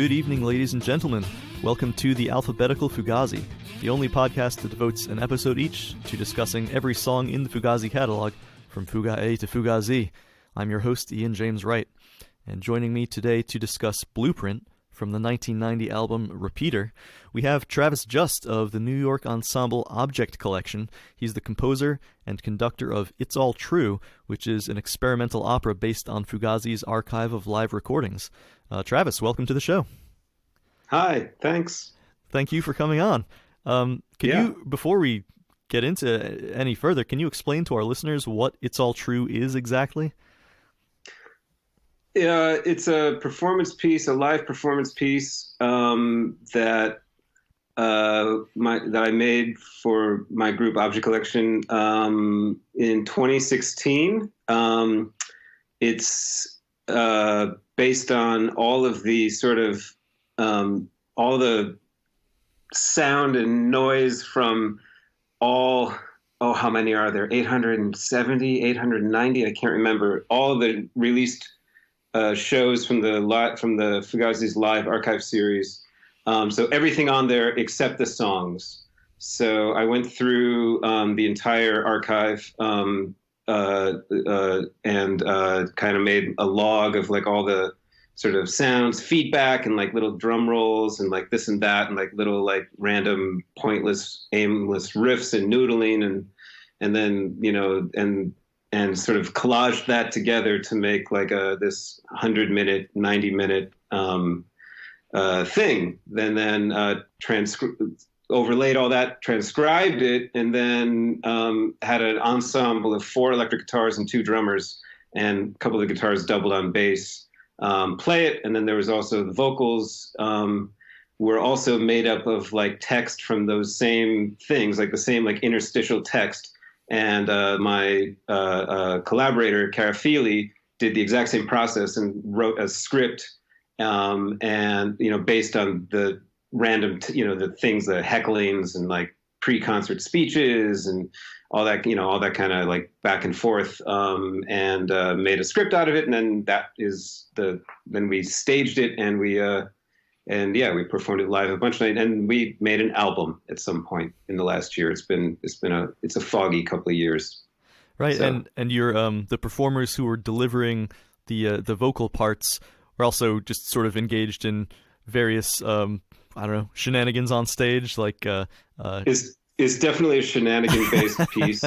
Good evening, ladies and gentlemen. Welcome to the Alphabetical Fugazi, the only podcast that devotes an episode each to discussing every song in the Fugazi catalog, from Fuga A to Fuga Z. I'm your host, Ian James Wright, and joining me today to discuss Blueprint from the 1990 album Repeater, we have Travis Just of the New York ensemble Object Collection. He's the composer and conductor of It's All True, which is an experimental opera based on Fugazi's archive of live recordings. Travis, welcome to the show. Hi, thanks. Thank you for coming on. You, before we get into any further, can you explain to our listeners what It's All True is exactly? It's a performance piece, a live performance piece that I made for my group Object Collection in 2016. It's based on all of the sort of all the sound and noise from how many are there? 870, 890? I can't remember. All the released shows from the Fugazi's live archive series. So everything on there except the songs. So I went through the entire archive and kind of made a log of like all the sort of sounds, feedback, and like little drum rolls and like this and that, and like little like random pointless, aimless riffs and noodling, and then and sort of collaged that together to make like this 100-minute, 90-minute thing. Then overlaid all that, transcribed it, and then had an ensemble of 4 electric guitars and 2 drummers, and a couple of the guitars doubled on bass, play it. And then there was also the vocals were also made up of like text from those same things, like the same like interstitial text. And my collaborator, Carafili, did the exact same process and wrote a script, and based on the random, the things, the hecklings and like pre-concert speeches and all that, all that kind of like back and forth, and made a script out of it. And then then we staged it, and we performed it live a bunch of nights, and we made an album at some point in the last year. It's a foggy couple of years. Right. So. And you're the performers who were delivering the vocal parts were also just sort of engaged in various shenanigans on stage, like It's definitely a shenanigan-based piece.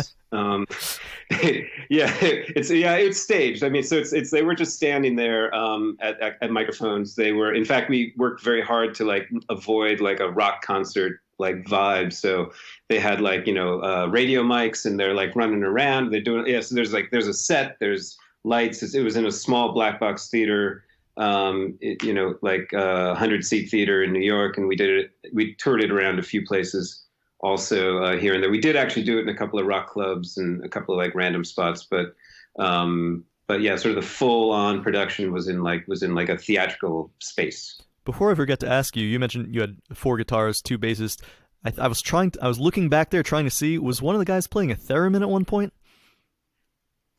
It's staged. I mean, so it's they were just standing there at microphones. In fact, we worked very hard to like avoid like a rock concert like vibe. So they had like radio mics, and they're like running around. They're doing So there's a set. There's lights. It was in a small black box theater. 100-seat theater in New York, and we toured it around a few places. Also here and there, we did actually do it in a couple of rock clubs and a couple of like random spots, but yeah, sort of the full-on production was in like a theatrical space. Before I forget to ask you, you mentioned you had 4 guitars, 2 basses. I was looking back there trying to see, was one of the guys playing a theremin at one point?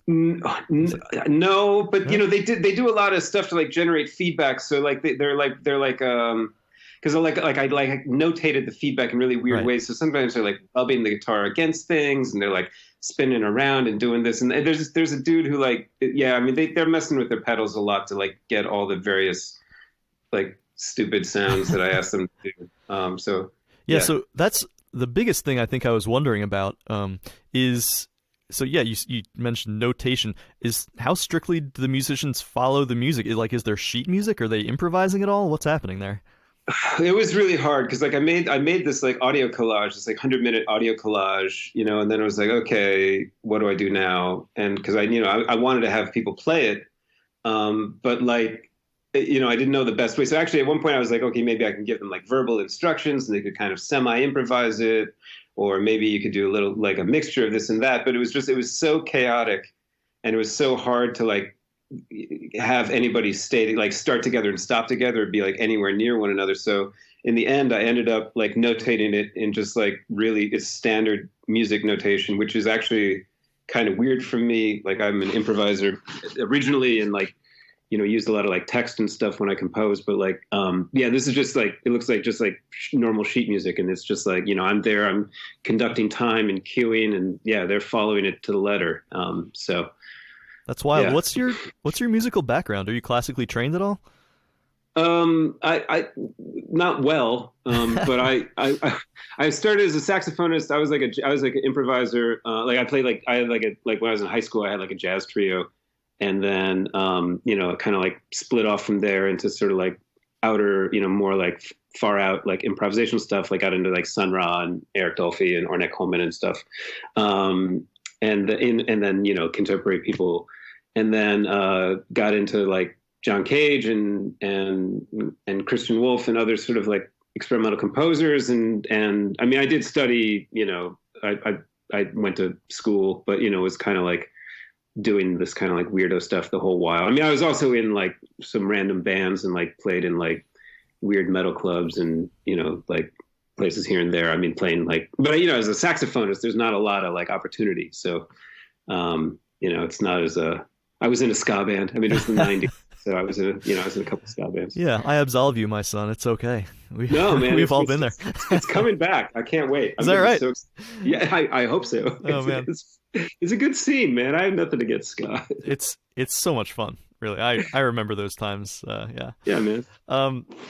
No, but they do a lot of stuff to like generate feedback. So like they're like because I notated the feedback in really weird ways. So sometimes they're like rubbing the guitar against things, and they're like spinning around and doing this. And there's a dude who they're messing with their pedals a lot to like get all the various like stupid sounds that I asked them to do. So that's the biggest thing I think I was wondering about. So yeah, you mentioned notation. Is how strictly do the musicians follow the music? Like, is there sheet music? Are they improvising at all? What's happening there? It was really hard because like I made this like audio collage, this like 100-minute audio collage, and then I was like, okay, what do I do now? And because I wanted to have people play it, but like I didn't know the best way. So actually, at one point I was like, okay, maybe I can give them like verbal instructions, and they could kind of semi-improvise it, or maybe you could do a little like a mixture of this and that. But it was so chaotic, and it was so hard to like have anybody start together and stop together, or be like anywhere near one another. So in the end, I ended up like notating it in just like really it's standard music notation, which is actually kind of weird for me. Like I'm an improviser originally, and like used a lot of like text and stuff when I composed, but like, yeah, this is just like, it looks like just like normal sheet music. And it's just like, I'm there, I'm conducting time and cueing, and yeah, they're following it to the letter. So That's wild. yeah. What's your musical background? Are you classically trained at all? I not well, but I started as a saxophonist. I was like an improviser. Like I played like I had like when I was in high school, I had like a jazz trio, and then it kind of like split off from there into sort of like outer, more like far out like improvisational stuff. Like got into like Sun Ra and Eric Dolphy and Ornette Coleman and stuff, and then contemporary people, and then got into like John Cage and Christian Wolff and other sort of like experimental composers, and I mean I did study, I went to school, but was kind of like doing this kind of like weirdo stuff the whole while. I mean I was also in like some random bands and like played in like weird metal clubs and like places here and there. I mean playing like, but as a saxophonist there's not a lot of like opportunity, so it's not as I was in a ska band. I mean it was the 90s. So I was in a couple ska bands. Yeah, I absolve you, my son. It's okay. No, man, we've all been there. It's coming back. I can't wait. Is that right? Yeah, I hope so. Oh man, it's a good scene, man. I have nothing against ska. It's so much fun, really. I remember those times. Yeah. Yeah, man.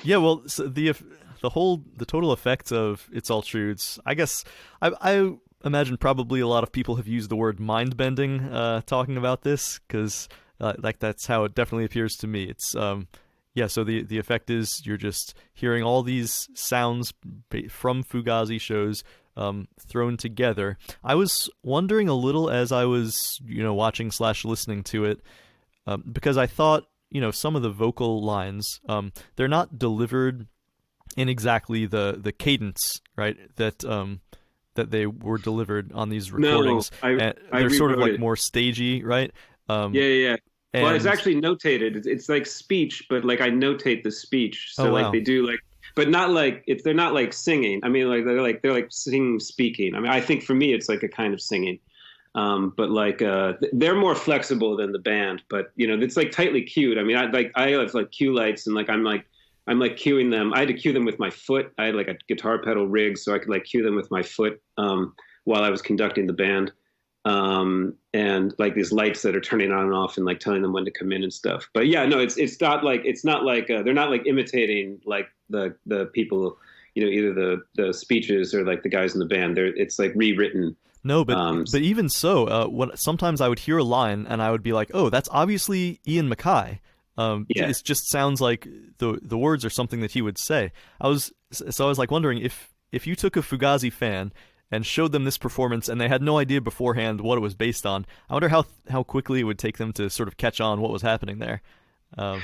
Yeah. Well, so the total effect of It's All Truths. I guess I imagine probably a lot of people have used the word mind bending talking about this, because. Like that's how it definitely appears to me. It's so the effect is you're just hearing all these sounds from Fugazi shows thrown together. I was wondering a little as I was watching / listening to it, because I thought some of the vocal lines they're not delivered in exactly the cadence, right, that they were delivered on these recordings. No, they're sort of like more stagey, right? Yeah. Well, it's actually notated. It's like speech, but like I notate the speech. So like they do like, but not like they're not like singing. I mean, like they're like singing, speaking. I mean, I think for me it's like a kind of singing. But like they're more flexible than the band. But it's like tightly cued. I mean, I have like cue lights, and like I'm like cueing them. I had to cue them with my foot. I had like a guitar pedal rig, so I could like cue them with my foot while I was conducting the band. And like these lights that are turning on and off and like telling them when to come in and stuff. But yeah, no, it's not like they're not like imitating like the people, either the speeches or like the guys in the band. It's like rewritten. No, but even so, sometimes I would hear a line and I would be like, oh, that's obviously Ian MacKaye. Yeah. It just sounds like the words are something that he would say. I was like wondering if you took a Fugazi fan and showed them this performance, and they had no idea beforehand what it was based on. I wonder how quickly it would take them to sort of catch on what was happening there. I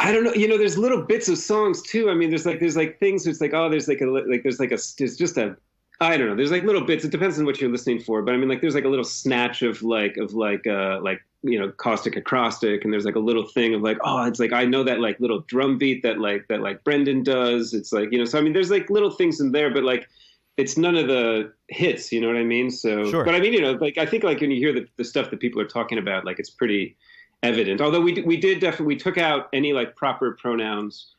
don't know. There's little bits of songs too. I mean, there's like things. It's like, oh, there's just a. I don't know. There's like little bits. It depends on what you're listening for, but I mean, like there's like a little snatch of caustic acrostic, and there's like a little thing of like, oh, it's like I know that like little drum beat that Brendan does. It's like so I mean, there's like little things in there, but like. It's none of the hits, you know what I mean? So, sure. But I mean, like I think like when you hear the stuff that people are talking about, like it's pretty evident. Although we took out any like proper pronouns,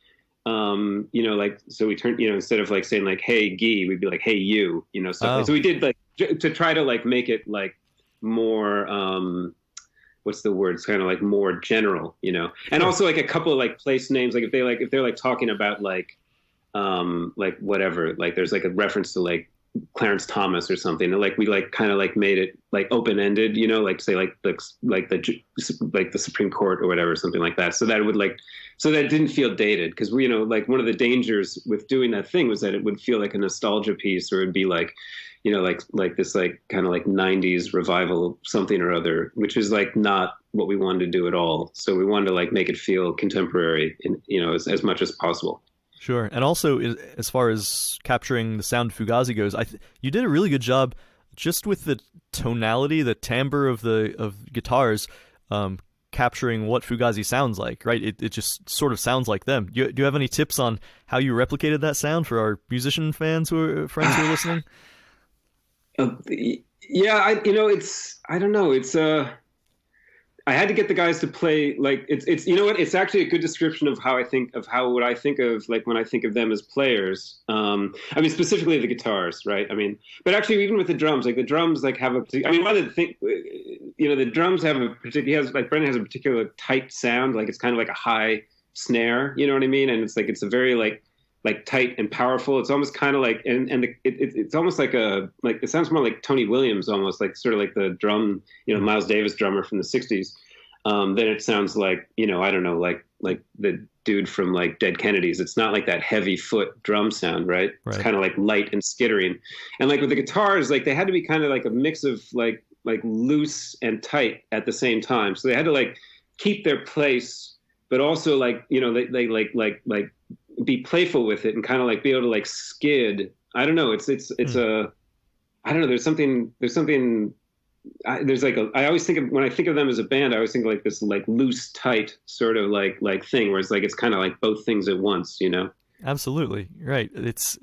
like so we turned, instead of like saying like hey Guy, we'd be like hey you, stuff. So we did like to try to like make it like more what's the word? It's kind of like more general, and also like a couple of like place names, like if they're like talking about like whatever, like there's like a reference to like Clarence Thomas or something, and like we like kind of like made it like open-ended, like say like the Supreme Court or whatever, something like that, so that it would like so that it didn't feel dated, because we like one of the dangers with doing that thing was that it would feel like a nostalgia piece, or it'd be like like this like kind of like 90s revival something or other, which is like not what we wanted to do at all. So we wanted to like make it feel contemporary and as much as possible. Sure. And also, as far as capturing the sound of Fugazi goes, you did a really good job just with the tonality, the timbre of guitars, capturing what Fugazi sounds like, right? It just sort of sounds like them. Do you have any tips on how you replicated that sound for our musician friends who are listening? Yeah, I don't know. It's I had to get the guys to play like it's you know what, it's actually a good description of how I think of how what I think of like when I think of them as players. I mean specifically the guitars, right? I mean, but actually even with the drums, like the drums like have a I mean one of the thing you know the drums have a particular he has like Brendan has a particular tight sound, like it's kind of like a high snare, you know what I mean? And it's like it's a very like tight and powerful. It's almost kind of like it's almost like it sounds more like Tony Williams almost, like sort of like the drum, you know, Miles Davis drummer from the 60s. Then it sounds like, you know, I don't know, like the dude from like Dead Kennedys. It's not like that heavy foot drum sound, right? It's kind of like light and skittering. And like with the guitars, like they had to be kind of like a mix of like loose and tight at the same time. So they had to like keep their place, but also like, you know, they like be playful with it and kind of like be able to like skid. I don't know. It's a, I don't know. There's like I always think of, when I think of them as a band, I always think of like this like loose, tight sort of like thing where it's like, it's kind of like both things at once, you know? Absolutely. Right. It's,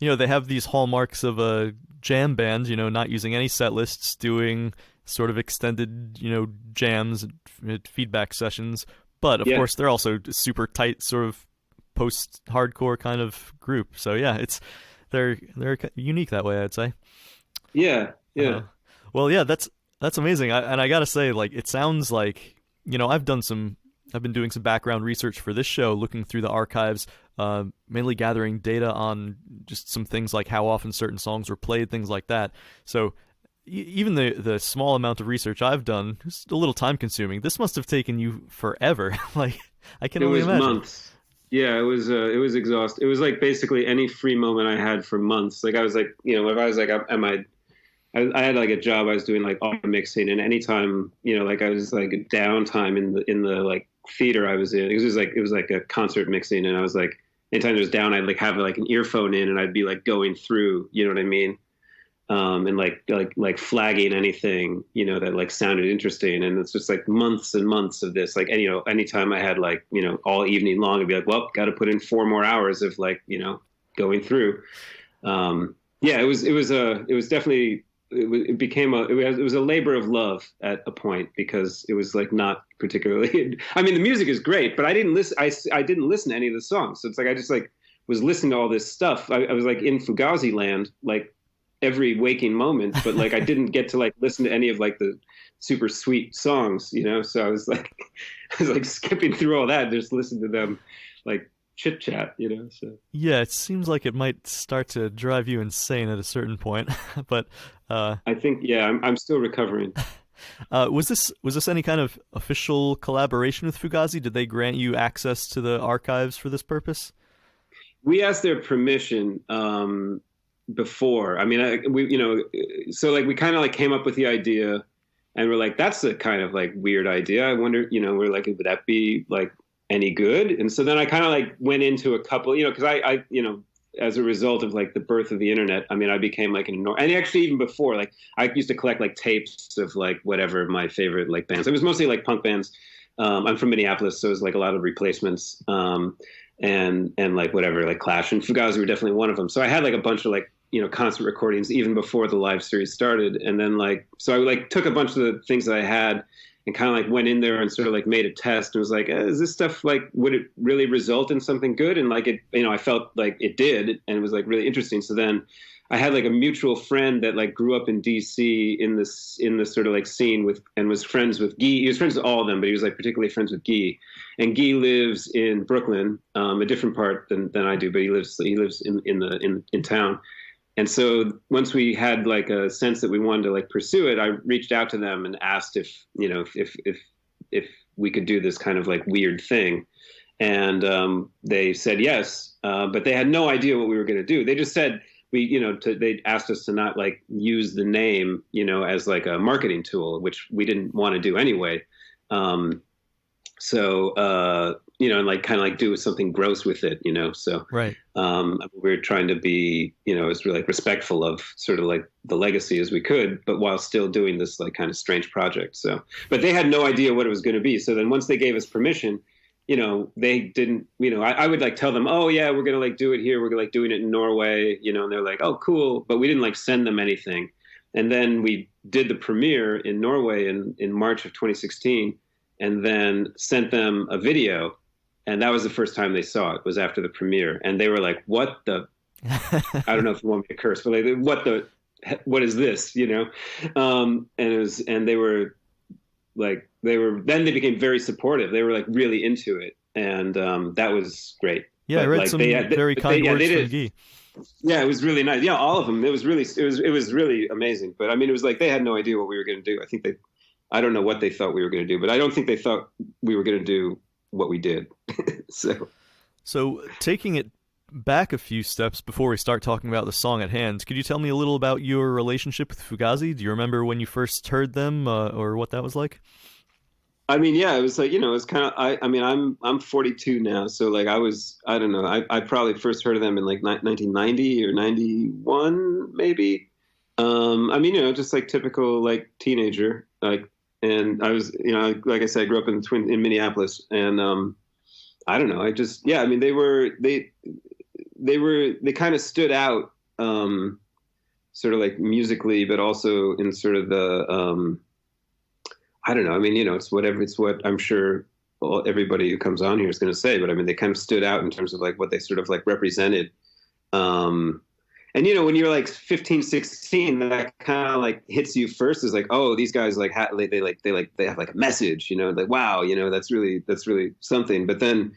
you know, they have these hallmarks of a jam band, you know, not using any set lists, doing sort of extended, you know, jams, feedback sessions. But of course they're also super tight sort of post-hardcore kind of group. So yeah, they're unique that way, I'd say. Yeah. Well, yeah, that's amazing. And I gotta say, like, it sounds like, you know, I've been doing some background research for this show, looking through the archives, mainly gathering data on just some things like how often certain songs were played, things like that. So even the small amount of research I've done is a little time consuming. This must have taken you forever. Like, I can only imagine. It was months. Yeah, it was exhausting. It was like basically any free moment I had for months. Like I was like, you know, if I was like, I had like a job, I was doing like audio mixing, and anytime, you know, like I was like downtime in the like theater I was in, it was like a concert mixing, and I was like, anytime there was down, I'd like have like an earphone in, and I'd be like going through, you know what I mean? And like flagging anything, you know, that like sounded interesting. And it's just like months and months of this. Like, and, you know, anytime I had like, you know, all evening long, I'd be like, well, got to put in 4 more hours of like, you know, going through. Yeah, it was definitely, it was a labor of love at a point, because it was like not particularly, I mean, the music is great, but I didn't listen to any of the songs. So it's like, I just like was listening to all this stuff. I was like in Fugazi land, like every waking moment, but like I didn't get to like listen to any of like the super sweet songs, you know? So I was like skipping through all that, just listen to them like chit chat, you know? So yeah, it seems like it might start to drive you insane at a certain point, but I think, yeah, I'm still recovering. Was this any kind of official collaboration with Fugazi? Did they grant you access to the archives for this purpose? We asked their permission before. I mean, we, you know, so like we kind of like came up with the idea, and we're like, that's a kind of like weird idea. I wonder, you know, we're like, would that be like any good? And so then I kind of like went into a couple, you know, because I, you know, as a result of like the birth of the internet, I mean, I became like and actually even before, like I used to collect like tapes of like whatever my favorite like bands. It was mostly like punk bands. I'm from Minneapolis, so it was like a lot of Replacements, and like whatever, like Clash and Fugazi were definitely one of them. So I had like a bunch of like, you know, concert recordings even before the live series started. And then like, so I like took a bunch of the things that I had and kind of like went in there and sort of like made a test and was like, is this stuff like, would it really result in something good? And like it, you know, I felt like it did, and it was like really interesting. So then I had like a mutual friend that like grew up in DC in this sort of like scene with, and was friends with Guy. He was friends with all of them, but he was like particularly friends with Guy. And Guy lives in Brooklyn, a different part than I do, but he lives in town. And so once we had like a sense that we wanted to like pursue it, I reached out to them and asked if, you know, if we could do this kind of like weird thing. And they said yes, but they had no idea what we were going to do. They just said, they asked us to not like use the name, you know, as like a marketing tool, which we didn't want to do anyway. You know, and like kind of like do something gross with it, you know. So right. We were trying to be, you know, as really like respectful of sort of like the legacy as we could, but while still doing this like kind of strange project. So, but they had no idea what it was going to be. So then once they gave us permission, you know, they didn't, you know, I would like tell them, oh yeah, we're going to like do it here. We're like doing it in Norway, you know, and they're like, oh, cool. But we didn't like send them anything. And then we did the premiere in Norway in March of 2016, and then sent them a video. And that was the first time they saw it, was after the premiere. And they were like, what the, I don't know if you want me to curse, but like, what is this, you know? And they were like, then they became very supportive. They were like really into it. And that was great. Yeah, but, I read like, some very kind words from Guy. Yeah, it was really nice. Yeah, all of them. It was really amazing. But I mean, it was like they had no idea what we were going to do. I don't know what they thought we were going to do, but I don't think they thought we were going to do what we did. So taking it back a few steps before we start talking about the song at hand, could you tell me a little about your relationship with Fugazi? Do you remember when you first heard them, or what that was like? I mean, yeah, it was like, you know, it's kind of, I mean, I'm 42 now. So like I don't know, I probably first heard of them in like 1990 or 91, maybe. I mean, you know, just like typical like teenager, like, and I was, you know, like I said, I grew up in Minneapolis, and I don't know, I mean, they kind of stood out, sort of like musically, but also in sort of the, I don't know. I mean, you know, it's what I'm sure everybody who comes on here is going to say, but I mean, they kind of stood out in terms of like what they sort of like represented. And, you know, when you're like 15, 16, that kind of like hits you first is like, oh, these guys like, they have like a message, you know, like, wow, you know, that's really something. But then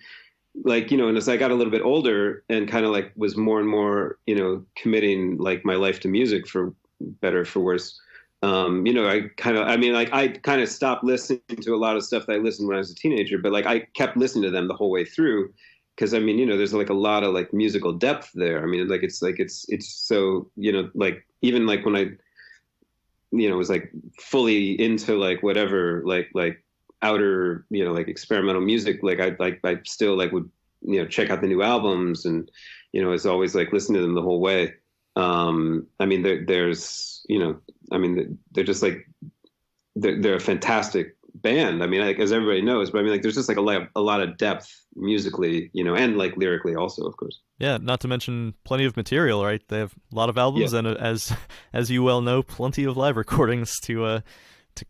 like, you know, and as I got a little bit older and kind of like was more and more, you know, committing like my life to music, for better, for worse, you know, I kind of stopped listening to a lot of stuff that I listened when I was a teenager, but like I kept listening to them the whole way through. Cause I mean, you know, there's like a lot of like musical depth there. I mean, it's so, you know, like even like when I, you know, was like fully into like whatever, like outer, you know, like experimental music, like I still like would, you know, check out the new albums, and, you know, it's always like listening to them the whole way. I mean, there's, you know, I mean, they're just like, they're a fantastic band. I mean, like, as everybody knows, but I mean, like, there's just like a lot of depth musically, you know, and like lyrically also, of course. Yeah, not to mention plenty of material, right? They have a lot of albums, and as you well know, plenty of live recordings to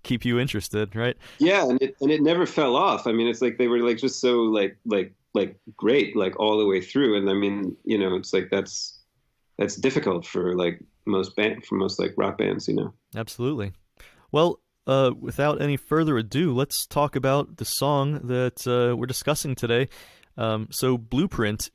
keep you interested, right? Yeah, and it never fell off. I mean, it's like they were like just so like great, like all the way through. And I mean, you know, it's like that's difficult for like most like rock bands, you know. Absolutely. Well, without any further ado, let's talk about the song that we're discussing today. So Blueprint,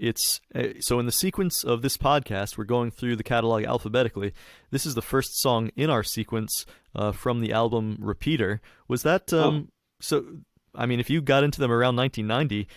so in the sequence of this podcast, we're going through the catalog alphabetically. This is the first song in our sequence from the album Repeater. Was that, so, I mean, if you got into them around 1990,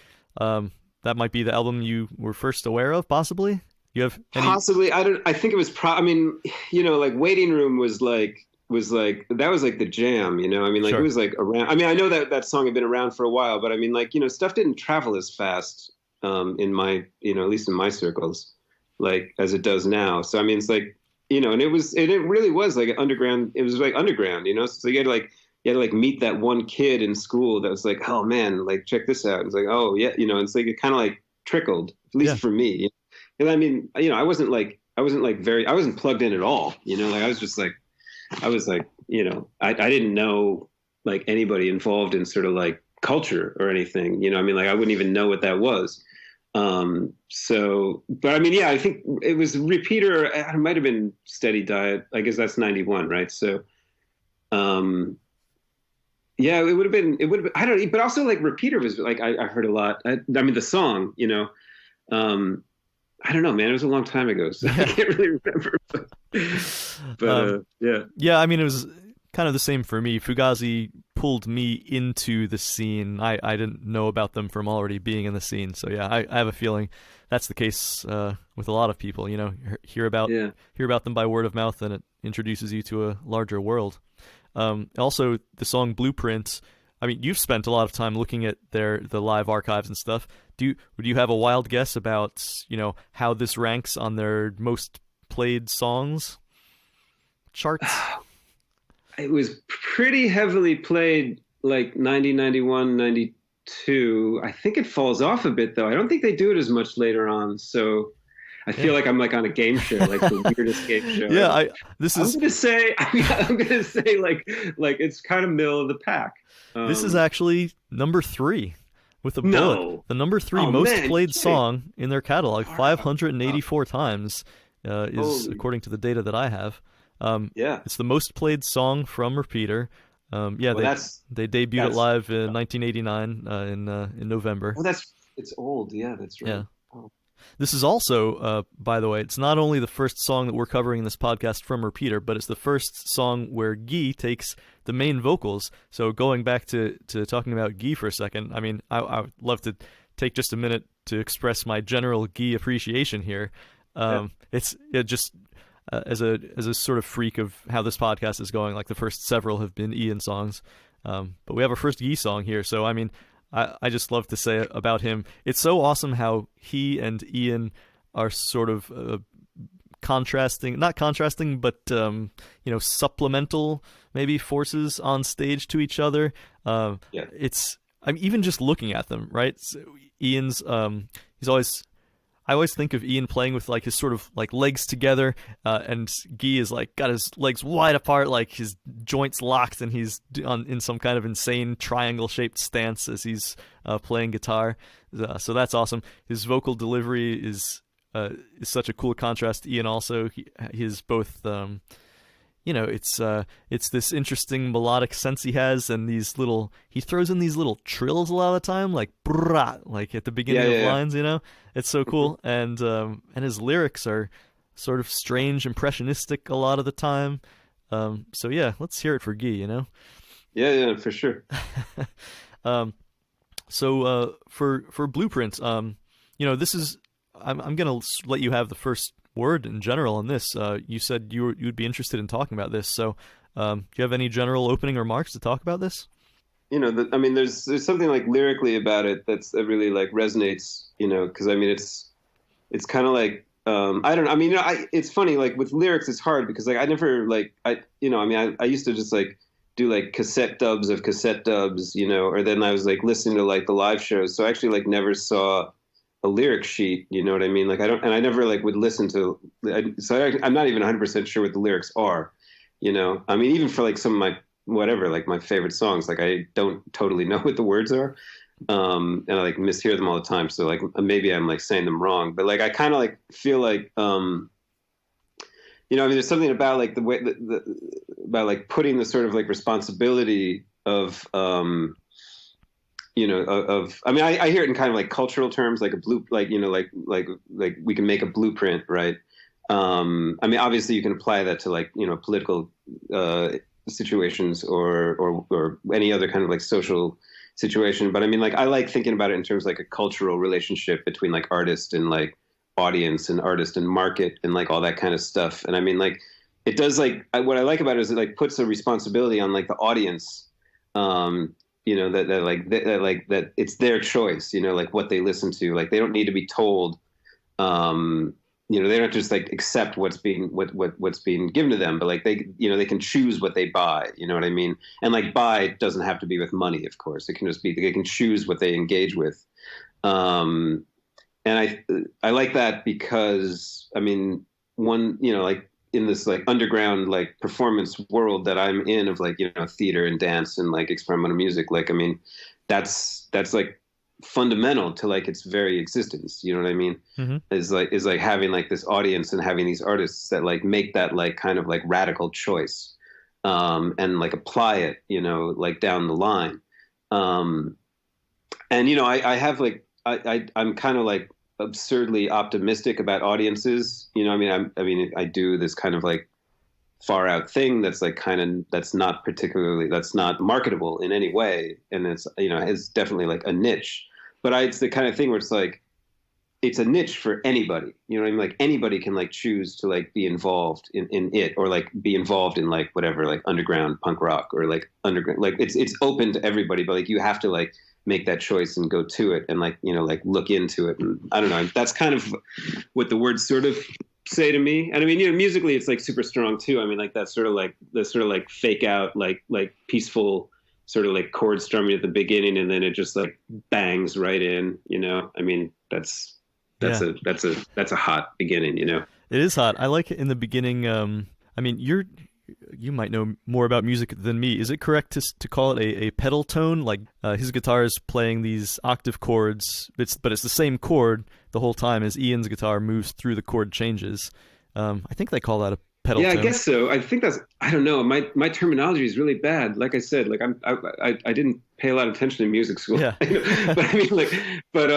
that might be the album you were first aware of, possibly? You have any... Possibly. I think it was, I mean, you know, like Waiting Room was like, that was like the jam, you know. I mean, like, sure. It was like around, I mean, I know that song had been around for a while, but I mean, like, you know, stuff didn't travel as fast in my, you know, at least in my circles, like as it does now. So I mean, it's like, you know, and it really was like an underground, it was like underground, you know. So you had to like meet that one kid in school that was like, oh man, like check this out. It's like, oh yeah, you know, it's like it kind of like trickled, at least for me. You know? And I mean, you know, I wasn't plugged in at all, you know. Like I was like, you know, I didn't know like anybody involved in sort of like culture or anything, you know. I mean, like I wouldn't even know what that was. So, but I mean, yeah, I think it was Repeater. It might have been Steady Diet. I guess that's 91, right? So, yeah, it would have been, I don't know, but also like Repeater was like, I heard a lot. I mean, the song, you know, I don't know, man. It was a long time ago, so I can't really remember. But yeah. Yeah, I mean, it was kind of the same for me. Fugazi pulled me into the scene. I didn't know about them from already being in the scene. So yeah, I have a feeling that's the case with a lot of people. You know, hear about them by word of mouth, and it introduces you to a larger world. Also, the song Blueprint. I mean, you've spent a lot of time looking at the live archives and stuff. Would you have a wild guess about, you know, how this ranks on their most played songs charts? It was pretty heavily played, like 90, 91, 92. I think it falls off a bit, though. I don't think they do it as much later on. So, I feel like I'm like on a game show, like the weirdest game show. Yeah, I'm gonna say, I'm gonna say like it's kind of middle of the pack. This is actually number 3 with a bullet. No. The number 3 Oh, most man, played song in their catalog, Wow. 584 times, is Holy. according to the data that I have. Yeah. It's the most played song from Repeater. Yeah, Well, they debuted it live in 1989 in November. well, it's old. Yeah, that's right. Yeah. Oh. This is also, by the way, it's not only the first song that we're covering in this podcast from Repeater, but it's the first song where Guy takes the main vocals. So going back to talking about Guy for a second, I mean, I would love to take just a minute to express my general Guy appreciation here. It's just as a sort of freak of how this podcast is going. Like the first several have been Ian songs, but we have our first Guy song here. So I mean, I just love to say about him. It's so awesome how he and Ian are sort of not contrasting, but supplemental maybe forces on stage to each other. I'm even just looking at them, right? So Ian's I always think of Ian playing with like his sort of like legs together, and Guy is like got his legs wide apart, like his joints locked, and he's in some kind of insane triangle-shaped stance as he's playing guitar. So that's awesome. His vocal delivery is such a cool contrast to Ian. Also, he's both. It's this interesting melodic sense he has, and he throws in these little trills a lot of the time, like brah, like at the beginning of lines. It's so cool, and his lyrics are sort of strange, impressionistic a lot of the time. So yeah, let's hear it for Guy. Yeah, for sure. So for Blueprint, this is I'm gonna let you have the first word in general on this. You said you'd be interested in talking about this. So, do you have any general opening remarks to talk about this? There's something like lyrically about it that really like resonates. Because I mean, it's kind of like I don't know. I mean, it's funny. Like with lyrics, it's hard because like I never like I used to just like do like cassette dubs of cassette dubs, or then I was like listening to like the live shows. So I actually like never saw a lyric sheet, you know what I mean? Like I never like would listen to, I'm not even 100% sure what the lyrics are, I mean, even for like some of my, whatever, like my favorite songs, like I don't totally know what the words are. And I like mishear them all the time. So like, maybe I'm like saying them wrong, but like, I kind of like feel like, there's something about like the way about like putting the sort of like responsibility of, I hear it in kind of like cultural terms, like like we can make a blueprint, right? Obviously you can apply that to like, political situations or any other kind of like social situation. But I mean, like, I like thinking about it in terms of like a cultural relationship between like artist and like audience and artist and market and like all that kind of stuff. And I mean, like, it does like, what I like about it is it like puts a responsibility on like the audience, that it's their choice, like what they listen to. Like they don't need to be told, they don't just like accept what's being given to them, but like they can choose what they buy. You know what I mean? And like buy doesn't have to be with money, of course. It can just be they can choose what they engage with. And I like that because I mean, like in this like underground like performance world that I'm in of like theater and dance and like experimental music, like I mean that's like fundamental to like its very existence, you know what I mean? Mm-hmm. is like having like this audience and having these artists that like make that like kind of like radical choice and like apply it like down the line. And I have like I'm kind of like absurdly optimistic about audiences. I do this kind of like far out thing that's like that's not marketable in any way. And it's definitely like a niche, but it's the kind of thing where it's like, it's a niche for anybody, you know what I mean? Like anybody can like choose to like be involved in it or like be involved in like whatever, like underground punk rock or like underground, like it's open to everybody, but like you have to like make that choice and go to it and like like look into it. And I don't know, that's kind of what the words sort of say to me. And I mean musically it's like super strong too. I mean like that sort of like fake out like peaceful sort of like chord strumming at the beginning and then it just like bangs right in. I mean that's Yeah. that's a hot beginning, you know. It is hot. I like it in the beginning. I mean, you might know more about music than me. Is it correct to call it a pedal tone? Like his guitar is playing these octave chords, but it's the same chord the whole time as Ian's guitar moves through the chord changes. I think they call that a pedal Yeah, tone. I guess so. I think I don't know. My terminology is really bad. Like I said, like I didn't pay a lot of attention in music school. Yeah. But I mean, like, but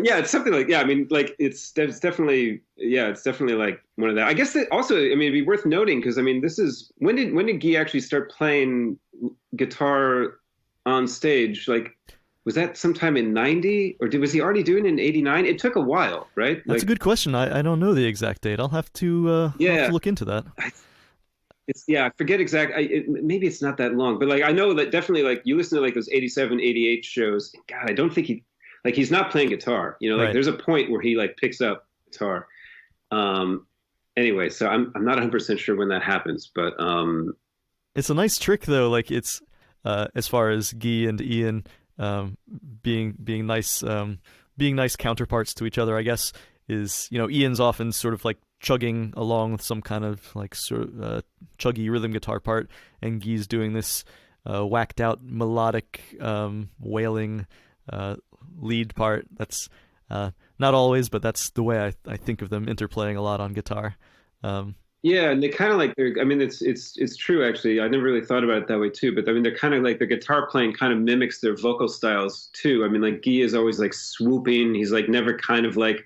yeah, it's something like, yeah, I mean, like it's definitely like one of that. I guess that also, I mean, it'd be worth noting because I mean, this is when did Guy actually start playing guitar on stage? Like, was that sometime in 90 or was he already doing it in 89? It took a while, right? That's a good question. I don't know the exact date. I'll have to look into that. I forget exactly. Maybe it's not that long, but like I know that definitely like you listen to like those 87, 88 shows. God, I don't think he's not playing guitar. You know, like Right. There's a point where he like picks up guitar. Anyway, so I'm not 100% sure when that happens, but it's a nice trick though. Like it's as far as Guy and Ian being nice counterparts to each other, I guess, is, you know, Ian's often sort of like chugging along with some kind of like sort of chuggy rhythm guitar part, and Guy's doing this whacked out melodic wailing lead part. That's not always, but that's the way I think of them interplaying a lot on guitar. Yeah, and they kind of like I mean, it's true actually. I never really thought about it that way too. But I mean, they're kind of like the guitar playing kind of mimics their vocal styles too. I mean, like Guy is always like swooping. He's like never kind of like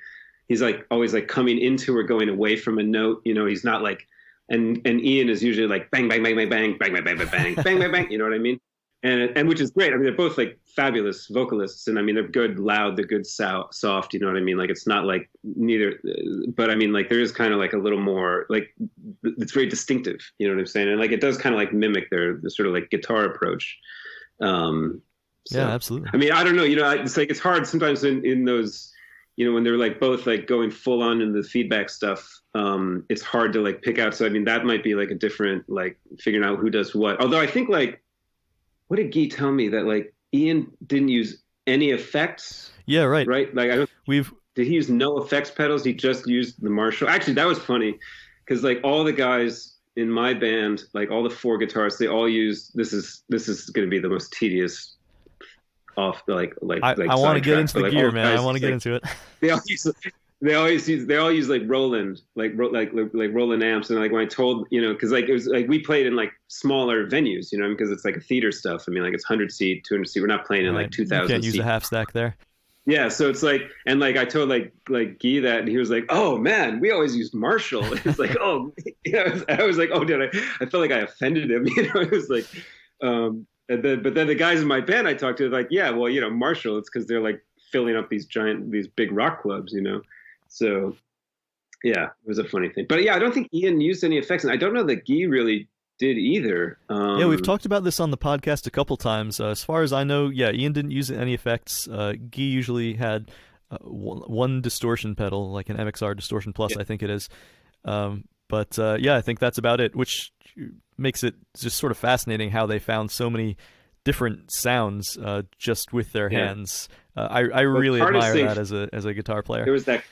he's like always like coming into or going away from a note. You know, he's not like and Ian is usually like bang bang bang bang bang bang bang bang bang bang bang bang bang. You know what I mean? And which is great. I mean, they're both like fabulous vocalists, and I mean, they're good loud, they're good soft. You know what I mean? Like it's not like neither, but I mean, like there is kind of like a little more like it's very distinctive. You know what I'm saying? And like it does kind of like mimic the sort of like guitar approach. So, yeah, absolutely. I mean, I don't know. You know, it's like it's hard sometimes in those. You know, when they're like both like going full on in the feedback stuff, it's hard to like pick out. So I mean, that might be like a different like figuring out who does what. Although I think like. What did Guy tell me that like Ian didn't use any effects? Yeah, right. Right? Like did he use no effects pedals? He just used the Marshall. Actually, that was funny because like all the guys in my band, like all the four guitarists, they all use this is going to be the most tedious off I want to get into the gear, man. I want to get into it. They all use like Roland, like Roland amps, and like when I told, you know, because like it was like we played in like smaller venues, you know, because it's like a theater stuff. I mean, like it's 100 seat, 200 seat. We're not playing in like 2,000. You can't use a half stack there. Yeah, so it's like, and like I told like Guy that, and he was like, "Oh man, we always use Marshall." It's like, oh, you know, I was like, oh, I felt like I offended him, you know. It was like, but then the guys in my band I talked to, like, yeah, well, you know, Marshall, it's because they're like filling up these big rock clubs, you know. So, yeah, it was a funny thing. But yeah, I don't think Ian used any effects, and I don't know that Guy really did either. Yeah, we've talked about this on the podcast a couple times. As far as I know, yeah, Ian didn't use any effects. Guy usually had one distortion pedal, like an MXR Distortion Plus, yeah. I think it is. But yeah, I think that's about it, which makes it just sort of fascinating how they found so many different sounds just with their hands. I really admire that as a guitar player. There was the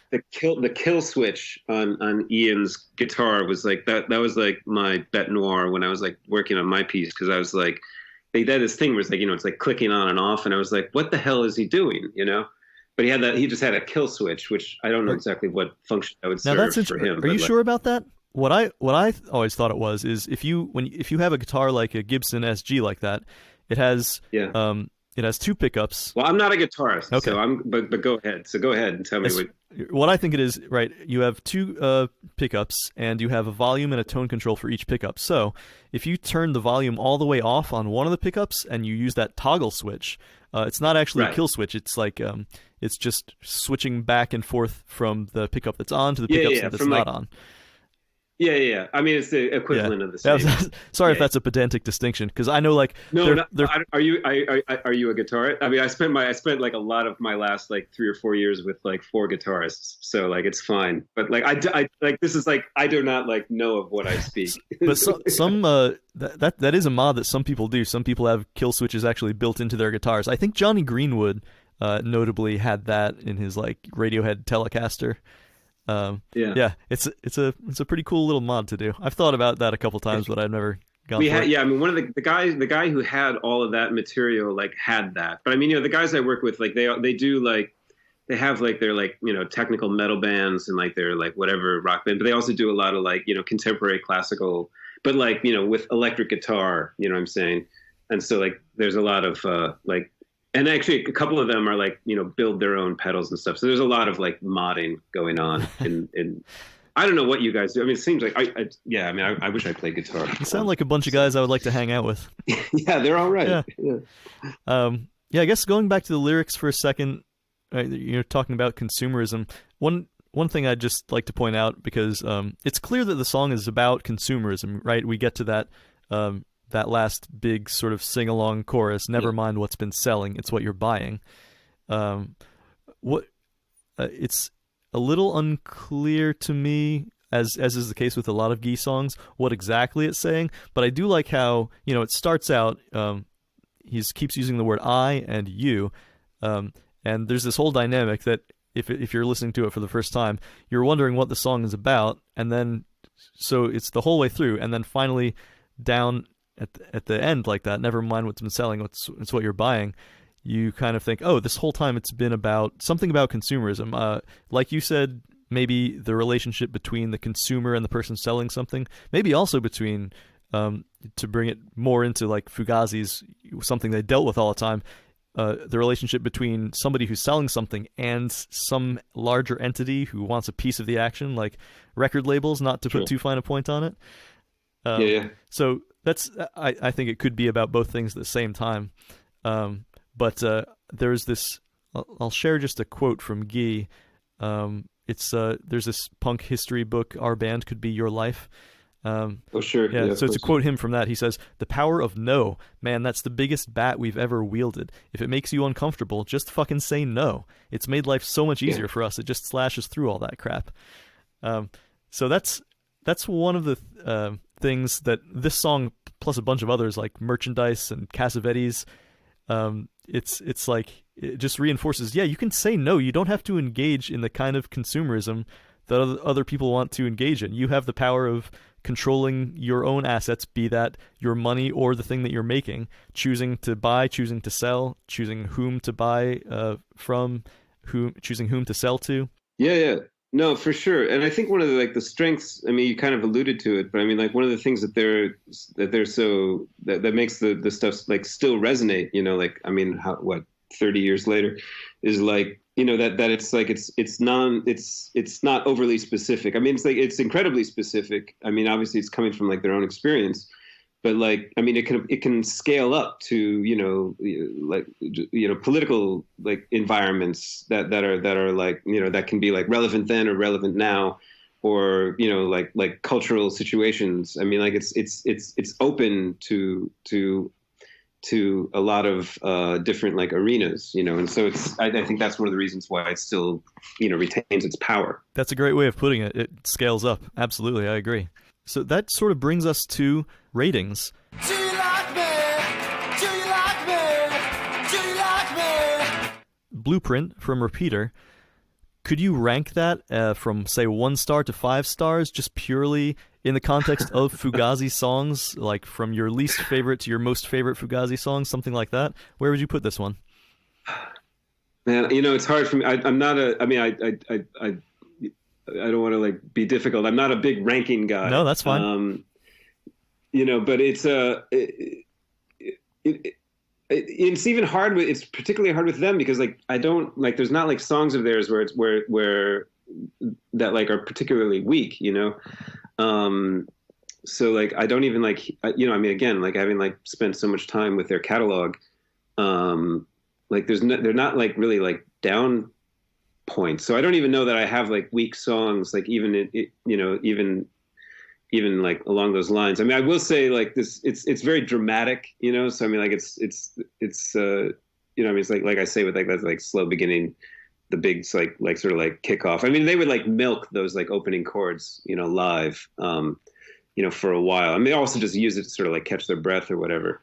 kill switch on Ian's guitar was like that was like my bête noire when I was like working on my piece, because I was like, they did this thing where it's like, you know, it's like clicking on and off, and I was like, what the hell is he doing, you know? But he just had a kill switch, which I don't know exactly what function that would serve for him. Are you sure about that? What I always thought it was is if you have a guitar like a Gibson SG like that, it has it has two pickups. Well, I'm not a guitarist, okay. So but go ahead. So go ahead and tell me what I think it is. Right, you have two pickups, and you have a volume and a tone control for each pickup. So if you turn the volume all the way off on one of the pickups and you use that toggle switch, it's not actually a kill switch. It's like it's just switching back and forth from the pickup that's on to the pickup that's not on. Yeah. I mean, it's the equivalent of the same. Sorry if that's a pedantic distinction, because I know like are you a guitarist? I mean, I spent like a lot of my last like 3 or 4 years with like 4 guitarists, so like it's fine. But like I like this is like I do not like know of what I speak. But some that is a mod that some people do. Some people have kill switches actually built into their guitars. I think Johnny Greenwood notably had that in his like Radiohead Telecaster. Yeah, it's a pretty cool little mod to do. I've thought about that a couple times, but I've never gone for it. Yeah, I mean, one of the guy who had all of that material like had that. But I mean, the guys I work with, like they do like they have like their like technical metal bands and like their like whatever rock band, but they also do a lot of like contemporary classical, but like with electric guitar. You know what I'm saying? And so like there's a lot of like. And actually, a couple of them are like, build their own pedals and stuff. So there's a lot of like modding going on. In I don't know what you guys do. I mean, it seems like I wish I played guitar. You sound like a bunch of guys I would like to hang out with. Yeah, they're all right. Yeah. I guess going back to the lyrics for a second, you're talking about consumerism. One thing I'd just like to point out, because it's clear that the song is about consumerism, right? We get to that. That last big sort of sing-along chorus, never mind what's been selling, it's what you're buying. It's a little unclear to me, as is the case with a lot of Guy songs, what exactly it's saying, but I do like how, it starts out, he keeps using the word I and you, and there's this whole dynamic that if you're listening to it for the first time, you're wondering what the song is about, and then, so it's the whole way through, and then finally down at the end like that, never mind what's been selling, it's what you're buying, you kind of think, oh, this whole time it's been about something about consumerism. Like you said, maybe the relationship between the consumer and the person selling something, maybe also between, to bring it more into like Fugazi's, something they dealt with all the time, the relationship between somebody who's selling something and some larger entity who wants a piece of the action, like record labels, not to put too fine a point on it. So that's, I think it could be about both things at the same time. But there's this, I'll share just a quote from Guy. There's this punk history book, Our Band Could Be Your Life. Oh, sure. Yeah, so to quote him from that, he says, "The power of no. Man, that's the biggest bat we've ever wielded. If it makes you uncomfortable, just fucking say no. It's made life so much easier for us. It just slashes through all that crap." So that's one of the things that this song, plus a bunch of others like Merchandise and Cassavetes, it's like, it just reinforces, yeah, you can say no. You don't have to engage in the kind of consumerism that other people want to engage in. You have the power of controlling your own assets, be that your money or the thing that you're making, choosing to buy, choosing to sell, choosing whom to buy from, choosing whom to sell to. Yeah. No, for sure. And I think one of the strengths, I mean, you kind of alluded to it, but I mean, like one of the things that they're so, that makes the stuff like still resonate, like, I mean, 30 years later, is like, that it's like, it's not overly specific. I mean, it's like, it's incredibly specific. I mean, obviously it's coming from like their own experience, but like, I mean, it can scale up to, political like environments that are like, that can be like relevant then or relevant now, or, like cultural situations. I mean, like it's open to a lot of different like arenas, and so I think that's one of the reasons why it still, retains its power. That's a great way of putting it. It scales up. Absolutely. I agree. So that sort of brings us to ratings. Do you like me? Do you like me? Do you like me? Blueprint from Repeater. Could you rank that from, say, 1 star to 5 stars, just purely in the context of Fugazi songs, like from your least favorite to your most favorite Fugazi songs, something like that? Where would you put this one? Man, it's hard for me. I'm not I don't want to like be difficult. I'm not a big ranking guy. No, that's fine. But it's even hard it's particularly hard with them because like I don't like, there's not like songs of theirs where that like are particularly weak, so like I don't even like, I mean, again, like having like spent so much time with their catalog, like they're not like really like down points. So I don't even know that I have like weak songs, like even even like along those lines. I mean, I will say like this, it's very dramatic, so I mean like it's I mean, it's like I say with like, that's like slow beginning, the big like sort of like kickoff. I mean, they would like milk those like opening chords, live, for a while. I mean, they also just use it to sort of like catch their breath or whatever.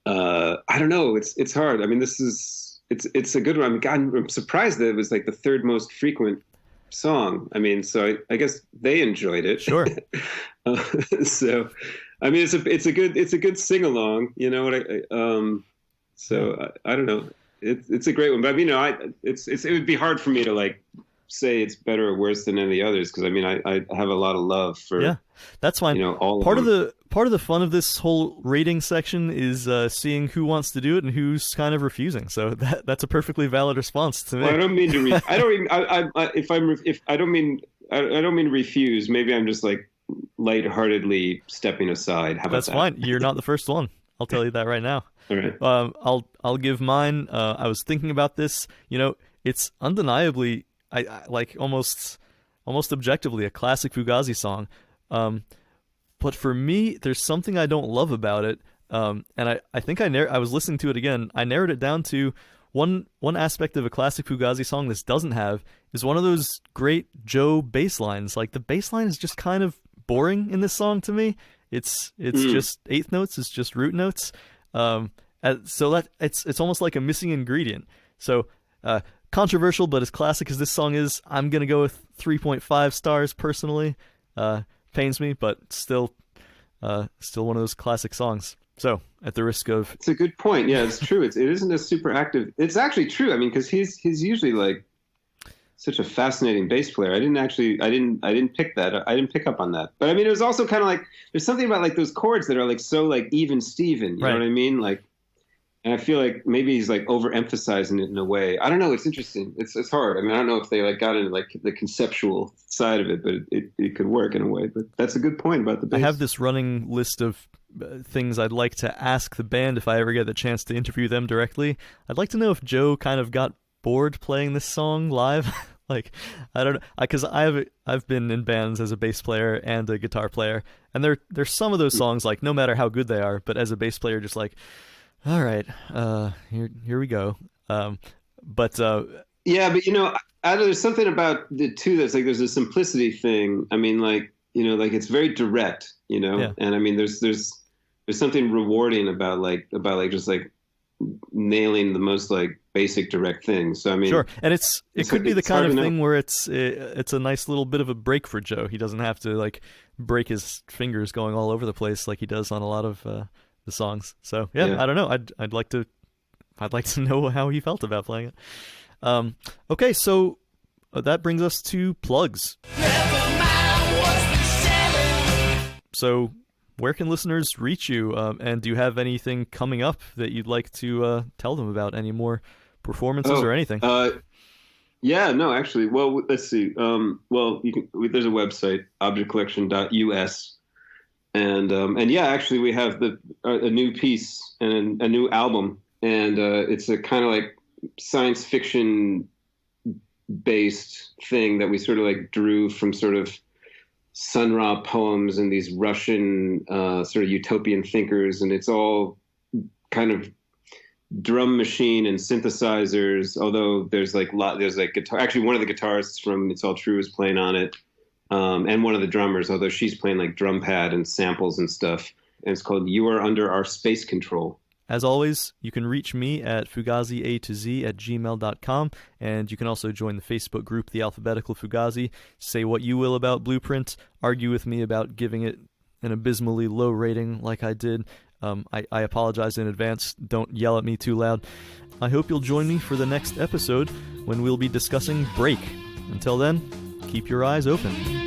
I I don't know. It's hard. I mean, it's a good one. I mean, God, I'm surprised that it was like the third most frequent song. I mean, so I guess they enjoyed it. Sure. So, I mean, it's a good sing along. You know what I don't know. It's a great one, but I mean, it would be hard for me to like say it's better or worse than any others, because I mean, I have a lot of love for that's fine. All part of them. Part of the fun of this whole rating section is seeing who wants to do it and who's kind of refusing. So that's a perfectly valid response to me. Well, I don't mean to. I don't mean to refuse. Maybe I'm just like lightheartedly stepping aside. How about that's that? Fine. You're not the first one. I'll tell you that right now. All right. I'll give mine. I was thinking about this. You know, it's undeniably, I like almost objectively a classic Fugazi song. But for me, there's something I don't love about it. And I think I was listening to it again. I narrowed it down to one aspect of a classic Fugazi song this doesn't have is one of those great Joe bass lines. Like the bass line is just kind of boring in this song to me. It's just eighth notes. It's just root notes. So that it's almost like a missing ingredient. So controversial, but as classic as this song is, I'm gonna go with 3.5 stars personally. Pains me, but still one of those classic songs. So at the risk of, it's a good point. Yeah, it's true. It isn't a super active. It's actually true. I mean, because he's usually like such a fascinating bass player. I didn't pick that. I didn't pick up on that. But I mean, it was also kind of like there's something about like those chords that are like so like even Steven. You know what I mean? Like, and I feel like maybe he's like overemphasizing it in a way. I don't know. It's interesting. It's hard. I mean, I don't know if they like got into like the conceptual side of it, but it could work in a way. But that's a good point about the bass. I have this running list of things I'd like to ask the band if I ever get the chance to interview them directly. I'd like to know if Joe kind of got bored playing this song live. Like, I don't know, because I've been in bands as a bass player and a guitar player, and there's some of those songs like no matter how good they are, but as a bass player, just like, all right, here we go. Yeah, but you know, there's something about the two that's like there's a simplicity thing. I mean, like, you know, like it's very direct, you know, and I mean, there's something rewarding about just like nailing the most like basic direct things. So I mean, sure, and it could be the kind of thing where it's a nice little bit of a break for Joe. He doesn't have to like break his fingers going all over the place like he does on a lot of the songs. So yeah, I don't know. I'd like to know how he felt about playing it. Okay, so that brings us to plugs. So where can listeners reach you? And do you have anything coming up that you'd like to tell them about? Any more performances or anything? Yeah, no, actually. Well, let's see. Well, there's a website, objectcollection.us. And yeah, actually we have a new piece and a new album, and it's a kind of like science fiction based thing that we sort of like drew from sort of Sun Ra poems and these Russian sort of utopian thinkers, and it's all kind of drum machine and synthesizers. Although there's guitar. Actually, one of the guitarists from It's All True is playing on it, and one of the drummers. Although she's playing like drum pad and samples and stuff. And it's called "You Are Under Our Space Control." As always, you can reach me at fugaziA2Z@gmail.com, and you can also join the Facebook group, The Alphabetical Fugazi. Say what you will about Blueprint, argue with me about giving it an abysmally low rating like I did. I apologize in advance. Don't yell at me too loud. I hope you'll join me for the next episode when we'll be discussing Break. Until then, keep your eyes open.